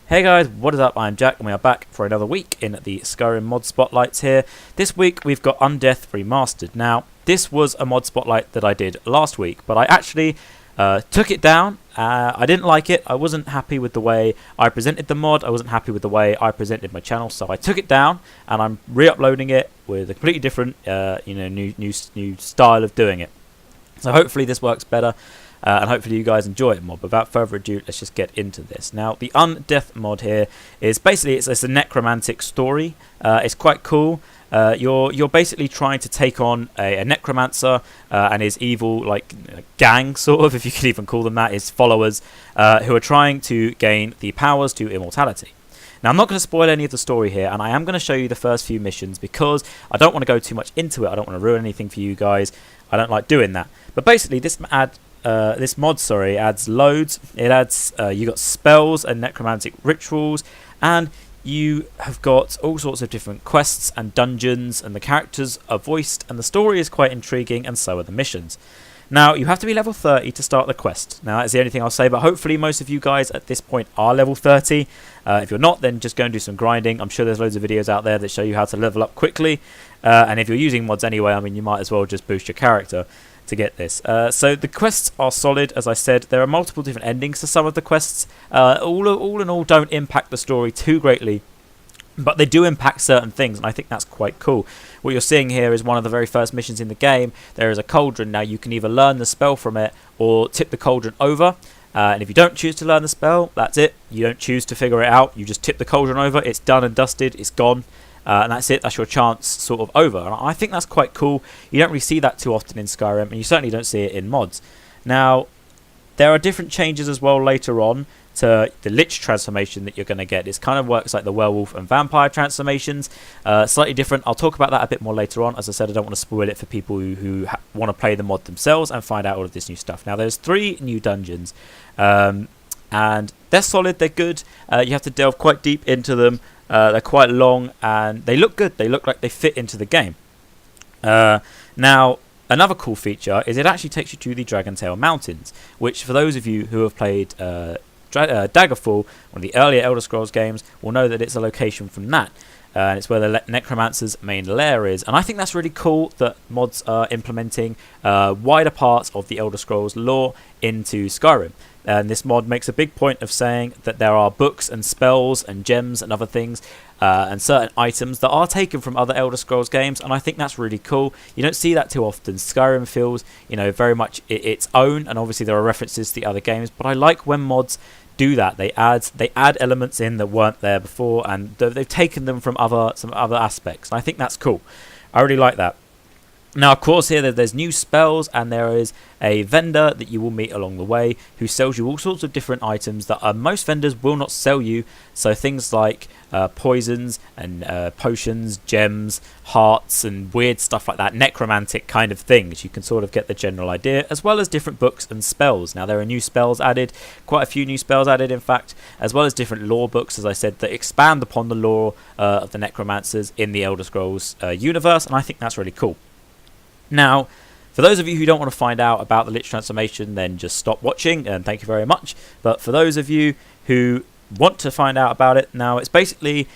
Hey guys, what is up? I'm Jack and we are back for another week in the Skyrim mod spotlights here. This week we've got Undeath Remastered. Now, this was a mod spotlight that I did last week, but I actually took it down. I didn't like it. I wasn't happy with the way I presented the mod. I wasn't happy with the way I presented my channel, so I took it down and I'm re-uploading it with a completely different, new style of doing it. So hopefully this works better. And hopefully you guys enjoy it more. But without further ado, let's just get into this. Now, the Undeath mod here is basically it's a necromantic story. It's quite cool. You're basically trying to take on a necromancer and his evil gang, sort of, if you could even call them that, his followers, who are trying to gain the powers to immortality. Now, I'm not going to spoil any of the story here, and I am going to show you the first few missions because I don't want to go too much into it. I don't want to ruin anything for you guys. I don't like doing that. But basically, this mod adds loads. It adds you got spells and necromantic rituals, and you have got all sorts of different quests and dungeons, and the characters are voiced, and the story is quite intriguing, and so are the missions. Now, you have to be level 30 to start the quest. Now, that's the only thing I'll say, but hopefully most of you guys at this point are level 30. If you're not, then just go and do some grinding. I'm sure there's loads of videos out there that show you how to level up quickly, and if you're using mods anyway, I mean, you might as well just boost your character to get this. So the quests are solid, as I said. There are multiple different endings to some of the quests. All in all don't impact the story too greatly, but they do impact certain things, and I think that's quite cool. What you're seeing here is one of the very first missions in the game. There is a cauldron. Now you can either learn the spell from it or tip the cauldron over, and if you don't choose to learn the spell, that's it. You don't choose to figure it out. You just tip the cauldron over. It's done and dusted. It's gone. And that's it. That's your chance sort of over. And I think that's quite cool. You don't really see that too often in Skyrim, and you certainly don't see it in mods. Now, there are different changes as well later on to the Lich transformation that you're going to get. It kind of works like the werewolf and vampire transformations. Slightly different. I'll talk about that a bit more later on. As I said, I don't want to spoil it for people who want to play the mod themselves and find out all of this new stuff. Now, there's 3 new dungeons. And they're solid. They're good. You have to delve quite deep into them. They're quite long and they look good. They look like they fit into the game. Now, another cool feature is it actually takes you to the Dragontail Mountains, which for those of you who have played Daggerfall, one of the earlier Elder Scrolls games, will know that it's a location from that. And it's where the necromancer's main lair is. And I think that's really cool that mods are implementing wider parts of the Elder Scrolls lore into Skyrim. And this mod makes a big point of saying that there are books and spells and gems and other things and certain items that are taken from other Elder Scrolls games, and I think that's really cool. You don't see that too often. Skyrim feels, very much its own, and obviously there are references to the other games, but I like when mods do that. They add elements in that weren't there before, and they've taken them from some other aspects, and I think that's cool. I really like that. Now, of course, here there's new spells, and there is a vendor that you will meet along the way who sells you all sorts of different items that most vendors will not sell you. So things like poisons and potions, gems, hearts, and weird stuff like that, necromantic kind of things. You can sort of get the general idea, as well as different books and spells. Now, there are new spells added, quite a few new spells added, in fact, as well as different lore books, as I said, that expand upon the lore of the necromancers in the Elder Scrolls universe, and I think that's really cool. Now, for those of you who don't want to find out about the Lich transformation, then just stop watching, and thank you very much. But for those of you who want to find out about it, now it's basically,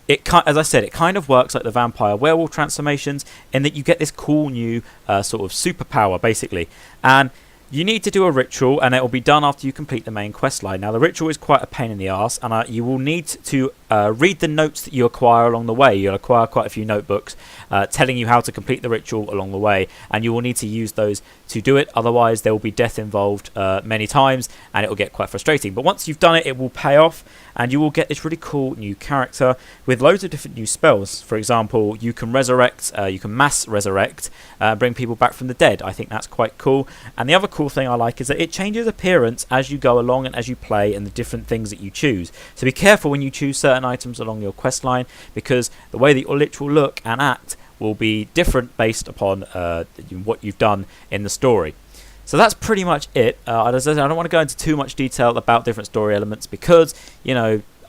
as I said, it kind of works like the vampire werewolf transformations in that you get this cool new sort of superpower, basically. And you need to do a ritual, and it will be done after you complete the main quest line. Now, the ritual is quite a pain in the arse, and you will need to read the notes that you acquire along the way. You'll acquire quite a few notebooks telling you how to complete the ritual along the way, and you will need to use those to do it. Otherwise, there will be death involved many times, and it will get quite frustrating. But once you've done it, it will pay off, and you will get this really cool new character with loads of different new spells. For example, you can resurrect, you can mass resurrect, bring people back from the dead. I think that's quite cool. And the other cool thing I like is that it changes appearance as you go along and as you play and the different things that you choose. So be careful when you choose certain items along your quest line, because the way that your Lich will look and act will be different based upon what you've done in the story. So that's pretty much it. As I said, I don't want to go into too much detail about different story elements because,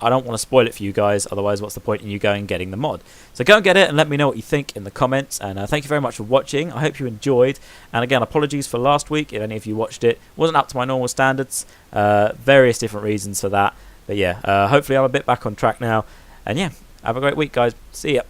I don't want to spoil it for you guys, otherwise what's the point in you going and getting the mod? So go and get it and let me know what you think in the comments, and thank you very much for watching. I hope you enjoyed, and again, apologies for last week if any of you watched it. It wasn't up to my normal standards, various different reasons for that. But yeah, hopefully I'm a bit back on track now. And yeah, have a great week, guys. See ya.